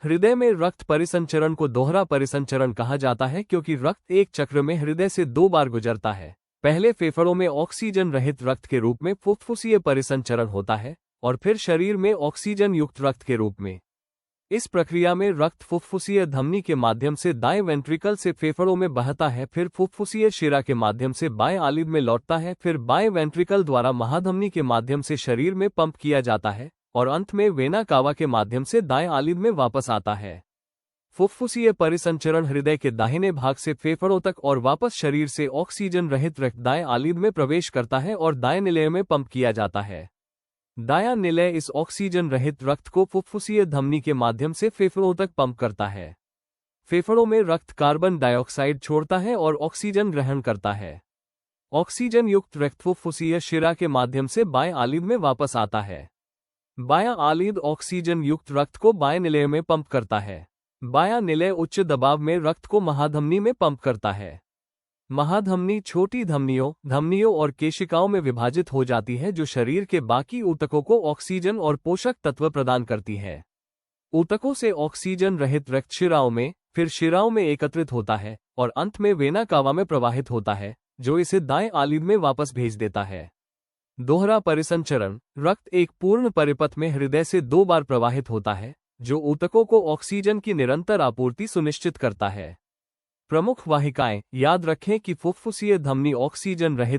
हृदय में रक्त परिसंचरण को दोहरा परिसंचरण कहा जाता है क्योंकि रक्त एक चक्र में हृदय से 2 बार गुजरता है। पहले फेफड़ों में ऑक्सीजन रहित रक्त के रूप में फुफ्फुसीय परिसंचरण होता है और फिर शरीर में ऑक्सीजन युक्त रक्त के रूप में। इस प्रक्रिया में रक्त फुफ्फुसीय धमनी के माध्यम से दाएं वेंट्रिकल से फेफड़ों में बहता है, फिर फुफ्फुसीय शिरा के माध्यम से बाएं आलिद में लौटता है, फिर बाएं वेंट्रिकल द्वारा महाधमनी के माध्यम से शरीर में पंप किया जाता है और अंत में वेना कावा के माध्यम से दाएं आलिद में वापस आता है। फुफ्फुसीय परिसंचरण हृदय के दाहिने भाग से फेफड़ों तक और वापस शरीर से ऑक्सीजन रहित रक्त दाएं आलिद में प्रवेश करता है और दाएं निलय में पंप किया जाता है। दायां निलय इस ऑक्सीजन रहित रक्त को फुफ्फुसीय धमनी के माध्यम से फेफड़ों तक पंप करता है। फेफड़ों में रक्त कार्बन डाइऑक्साइड छोड़ता है और ऑक्सीजन ग्रहण करता है। ऑक्सीजन युक्त रक्त फुफ्फुसीय शिरा के माध्यम से बाएं आलिद में वापस आता है। बायां आलिद ऑक्सीजन युक्त रक्त को बाएं निलय में पंप करता है। बायां निलय उच्च दबाव में रक्त को महाधमनी में पंप करता है। महाधमनी छोटी धमनियों और केशिकाओं में विभाजित हो जाती है जो शरीर के बाकी ऊतकों को ऑक्सीजन और पोषक तत्व प्रदान करती है। ऊतकों से ऑक्सीजन रहित रक्त शिराओं में, फिर शिराओं में एकत्रित होता है और अंत में वेना कावा में प्रवाहित होता है, जो इसे दाएं आलिद में वापस भेज देता है। दोहरा परिसंचरण रक्त एक पूर्ण परिपथ में हृदय से 2 बार प्रवाहित होता है, जो ऊतकों को ऑक्सीजन की निरंतर आपूर्ति सुनिश्चित करता है। प्रमुख वाहिकाएं याद रखें कि फुफ्फुसीय धमनी ऑक्सीजन रहित